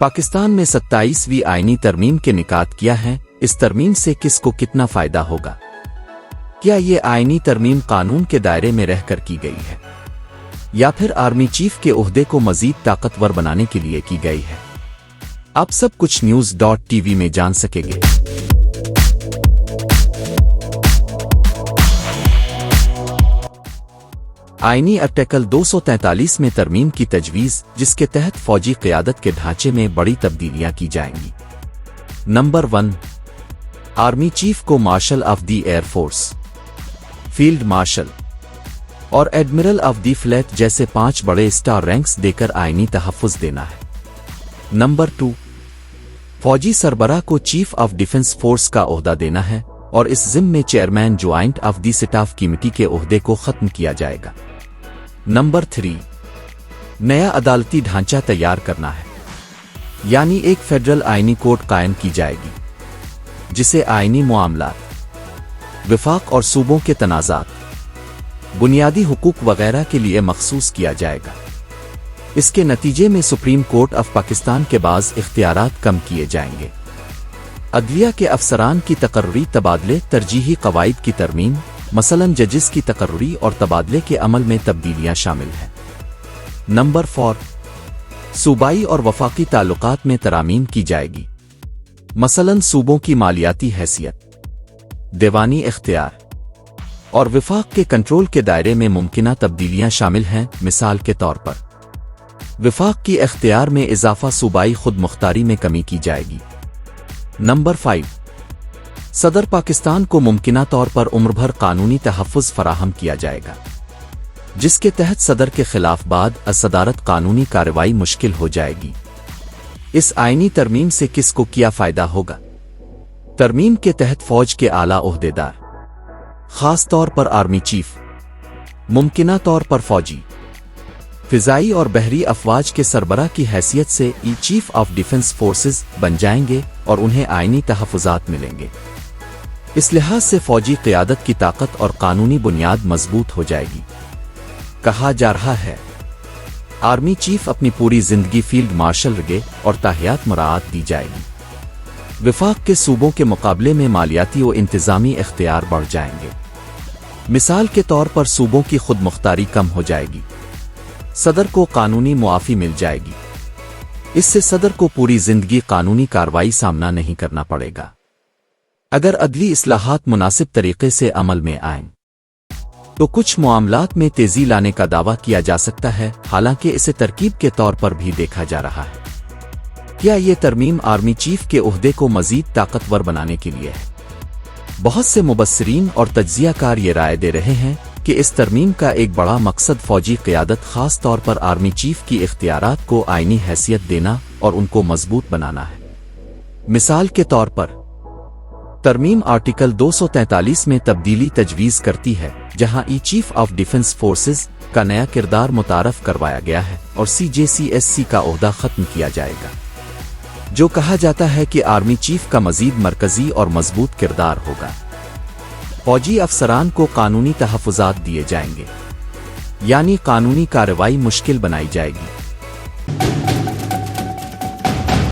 पाकिस्तान में 27वीं आईनी तरमीम के निकात किया है। इस तरमीम से किसको कितना फायदा होगा? क्या ये आईनी तरमीम कानून के दायरे में रहकर की गई है या फिर आर्मी चीफ के ओहदे को मजीद ताकतवर बनाने के लिए की गई है? आप सब कुछ न्यूज़.tv में जान सकेंगे। आईनी आर्टिकल 243 में तरमीम की तजवीज़, जिसके तहत फौजी क़यादत के ढांचे में बड़ी तब्दीलियां की जाएंगी। नंबर 1, आर्मी चीफ को marshal of the air force, field marshal और एडमिरल ऑफ द फ्लीट जैसे 5 बड़े स्टार रैंक्स देकर आईनी तहफ़्फ़ुज़ देना है। नंबर 2, फौजी सरबराह को चीफ ऑफ डिफेंस फोर्स का ओहदा देना है और इस ज़िम्मे में chairman joint of the staff committee के ओहदे को ख़त्म किया जाएगा। नंबर 3, नया अदालती ढांचा तैयार करना है, यानी एक फेडरल आईनी कोर्ट कायम की जाएगी जिसे आईनी मामलात, विफाक और सूबों के तनाज़ात, बुनियादी हुकूक वगैरह के लिए मखसूस किया जाएगा। इसके नतीजे में सुप्रीम कोर्ट ऑफ पाकिस्तान के बाज़ इख्तियारात कम किए जाएंगे। अदलिया के अफसरान की तकर्री तबादले, तरजीही कवायद की तरमीम, मसलन जजिस की तकर्री और तबादले के अमल में तब्दीलियां शामिल हैं। नंबर 4, सूबाई और वफाकी ताल्लुकात में तरामीम की जाएगी, मसलन सूबों की मालियाती हैसियत, दीवानी इख्तियार और विफाक के कंट्रोल के दायरे में मुमकिना तब्दीलियां शामिल हैं। मिसाल के तौर पर विफाक की इख्तियार में इजाफा, सूबाई खुद मुख्तारी में कमी की जाएगी। नंबर 5, सदर पाकिस्तान को मुमकिना तौर पर उम्र भर कानूनी तहफ़्फ़ुज़ फराहम किया जाएगा, जिसके तहत सदर के खिलाफ बाद सदारत कानूनी कार्रवाई मुश्किल हो जाएगी। इस आईनी तरमीम से किसको क्या फ़ायदा होगा? तरमीम के तहत फ़ौज के आला ओहदेदार, ख़ास तौर पर आर्मी चीफ, मुमकिना तौर पर फ़ौजी, फ़िज़ाई और बहरी अफ़वाज के सरबराह की हैसियत से चीफ ऑफ डिफेंस फोर्सेस बन जाएंगे और उन्हें आईनी तहफ़्फ़ुज़ात मिलेंगे। इस लिहाज से फ़ौजी क़यादत की ताकत और कानूनी बुनियाद मजबूत हो जाएगी। कहा जा रहा है आर्मी चीफ अपनी पूरी जिंदगी फील्ड मार्शल रहे और ताहियात मुराआत दी जाएगी। विफाक के सूबों के मुकाबले में मालियाती और इंतज़ामी इख्तियार बढ़ जाएंगे। मिसाल के तौर पर सूबों की खुद मुख्तारी कम हो जाएगी, सदर को कानूनी मुआफ़ी मिल जाएगी। इससे सदर को पूरी जिंदगी कानूनी कार्रवाई सामना नहीं करना पड़ेगा। अगर अदली इस्लाहात मुनासिब तरीके से अमल में आएं तो कुछ मामलात में तेजी लाने का दावा किया जा सकता है, हालांकि इसे तरकीब के तौर पर भी देखा जा रहा है। क्या ये तरमीम आर्मी चीफ के ओहदे को मजीद ताकतवर बनाने के लिए है? बहुत से मुबस्सिरीन और तज्ज़ियाकार ये राय दे रहे हैं कि इस तरमीम का एक बड़ा मकसद फौजी क़यादत, ख़ास तौर पर आर्मी चीफ की इख्तियारात को आईनी हैसियत देना और उनको मजबूत बनाना है। मिसाल के तौर पर तरमीम आर्टिकल 243 में तब्दीली तजवीज़ करती है, जहां चीफ ऑफ डिफेंस फोर्सेस का नया किरदार मुतारफ करवाया गया है और CJCSC का ओहदा ख़त्म किया जाएगा, जो कहा जाता है कि आर्मी चीफ का मजीद मरकज़ी और मजबूत किरदार होगा। फौजी अफसरान को कानूनी तहफ़्फ़ुज़ात दिए जाएंगे, यानी कानूनी कार्रवाई मुश्किल बनाई जाएगी।